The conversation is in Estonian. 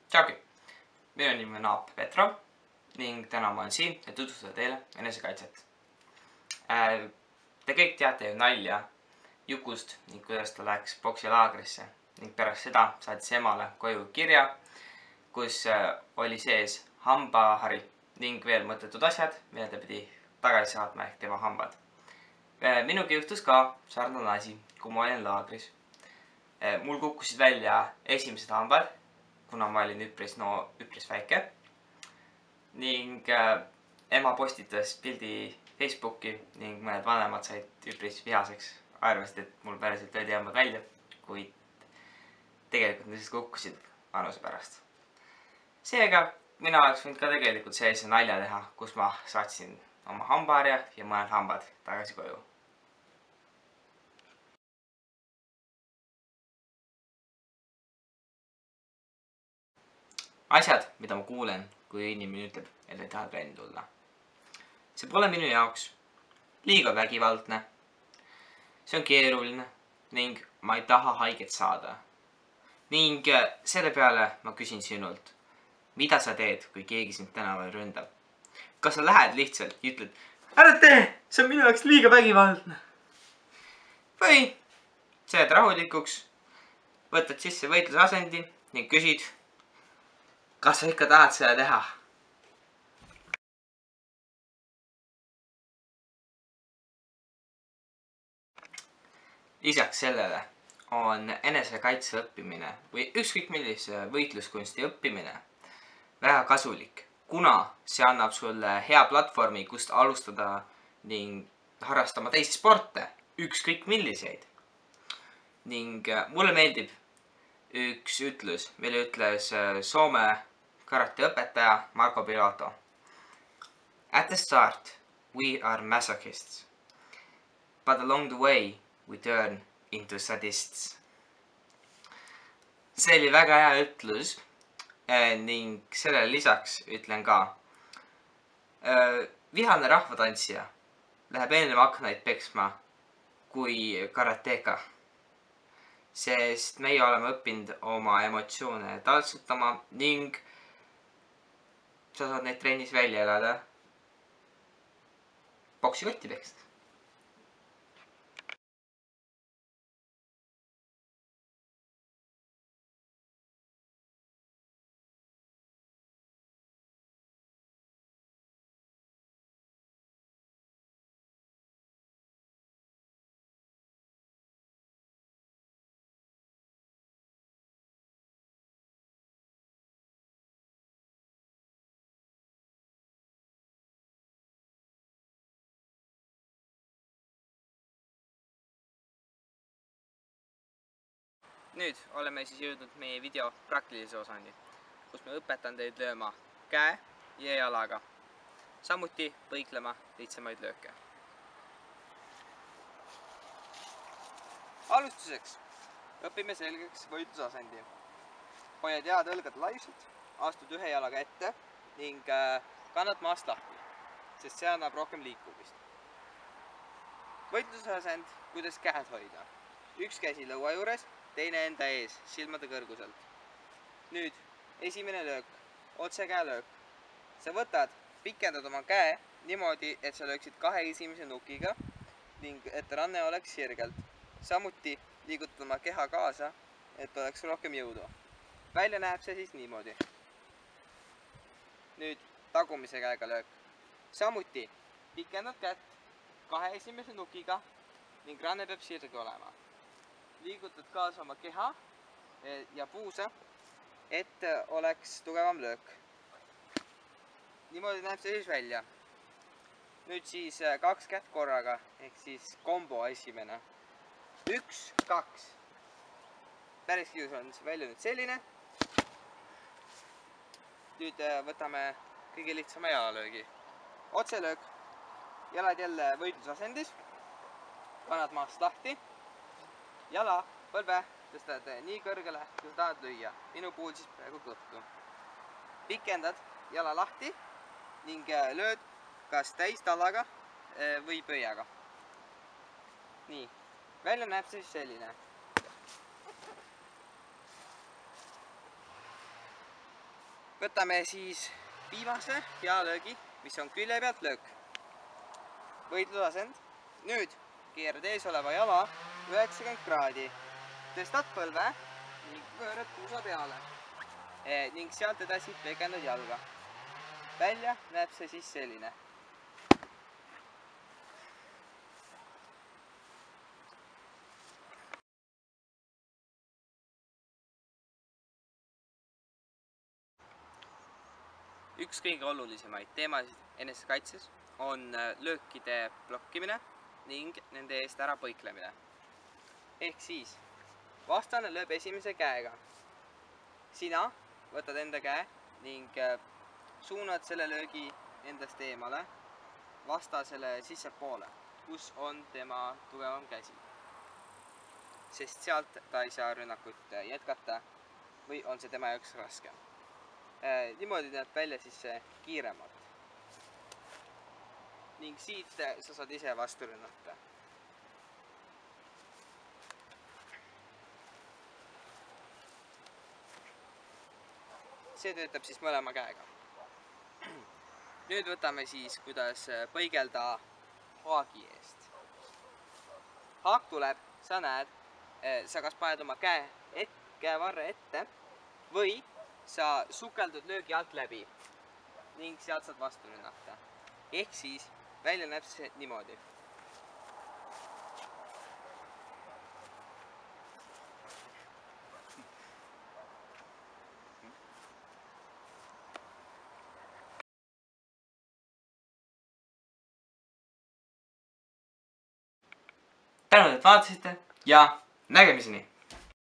Tšauki! Minu nimi on Aap Petrov ning täna ma olen siin, et tutvustada teile enesekaitset. Te kõik teate ju nalja Jukust ning kuidas ta läks poksilaagrisse ning pärast seda saatis emale koju kirja, kus oli sees hambahari ning veel mõttetud asjad, mille ta pidi tagasi saatma ehk tema hambad. Minugi juhtus ka sarnane asi, kui ma olin laagris. Mul kukkusid välja esimesed hambad, kuna ma olin üpris väike. Ning ema postitas pildi Facebooki ning mõned vanemad said üpris vihaseks. Arvasid, et mul päriselt löödi hambad välja, kuid tegelikult nad lihtsalt kukkusid vanuse pärast. Seega mina oleks võinud ka tegelikult sellise nalja teha, kus ma saatsin oma hambaharja ja mõned hambad tagasi koju. Asjad, mida ma kuulen, kui inimene ütleb, et ei taha trenni tulla. See pole minu jaoks liiga vägivaldne. See on keeruline ning ma ei taha haiget saada. Ning selle peale ma küsin sinult, mida sa teed, kui keegi sind tänaval ründab? Kas sa lähed lihtsalt ja ütled, ära tee, see on minu jaoks liiga vägivaldne? Või sa jääd rahulikuks, võtad sisse võitlusasendi ning küsid, kas sa ikka tahad seda teha? Lisaks sellele on enesekaitse õppimine või ükskõik millise võitluskunsti õppimine väga kasulik, kuna see annab sulle hea platvormi, kust alustada ning harrastama teisi sporte, ükskõik milliseid. Ning mulle meeldib üks ütlus, mille ütles Soome karateõpetaja Marko Pilato. At the start we are masochists, but along the way we turn into sadists. See oli väga hea ütlus ning sellele lisaks ütlen ka. Vihane rahvatantsija läheb ennem aknaid peksma kui karateka. Sest meie oleme õppinud oma emotsioone taltsutama ning sa saad neid trennis välja elada boksi kotti peksta. Nüüd oleme siis jõudnud meie video praktilise osani, kus me õpetan teid lööma käe ja jalaga. Samuti põiklema lihtsamaid lööke. Alustuseks õpime selgeks võitlusasendi. Hoiad jalad õlgad laiselt, astud ühe jalaga ette ning kannad maast lahti, sest see annab rohkem liikumist. Võitlusasend, kuidas käed hoida. Üks käsi lõua juures, teine enda ees, silmade kõrguselt. Nüüd, esimene löök, otsekäe löök. Sa võtad, pikendad oma käe niimoodi, et sa lööksid kahe esimese nukiga ning et ranne oleks sirgelt. Samuti liigutad oma keha kaasa, et oleks rohkem jõudu. Välja näeb see siis niimoodi. Nüüd, tagumise käega löök. Samuti pikendad kätt kahe esimese nukiga ning ranne peab sirge olema. Liigutad kaasa oma keha ja puusa, et oleks tugevam löök. Niimoodi näeb see siis välja. Nüüd siis kaks kätt korraga, ehk siis kombo esimene. 1, 2. Päris kius on see välja nüüd selline. Nüüd võtame kõige lihtsama jalalöögi. Otselöök. Jalad jälle võitlusasendis. Kannad maast lahti. Jala, põlve, tõstad nii kõrgele, kui sa tahad lüüa. Minu puhul siis praegu kõhtu. Pikendad jala lahti ning lööd kas täistallaga või pöiaga. Nii, välja näeb siis selline. võtame siis viimase hea löögi, mis on külje pealt löök. Võidlusasend. Nüüd keerad eesoleva jala 90 kraadi. Tõstad põlve ning pöörad puusa peale. Ning sealt edasi pekendad jalga. Välja näeb see siis selline. Üks kõige olulisemaid teemasid enesekaitses on löökide blokkimine ning nende eest ära põiklemine. Ehk siis, vastane lööb esimese käega. Sina võtad enda käe ning suunad selle löögi endast eemale vastasele sissepoole, kus on tema tugevam käsi. Sest sealt ta ei saa rünnakut jätkata või on see tema jaoks raske. Niimoodi näeb välja siis kiiremalt. Ning siit sa saad ise vastu rünnata. See töötab siis mõlema käega. Nüüd võtame siis, kuidas põigelda haagi eest. Haak tuleb, sa näed, sa kas paned oma käevarre ette või sa sukeldud löögi alt läbi ning sealt saad vastu rünnata. Ehk siis välja näeb see niimoodi. tänud, et vaatasite ja nägemiseni!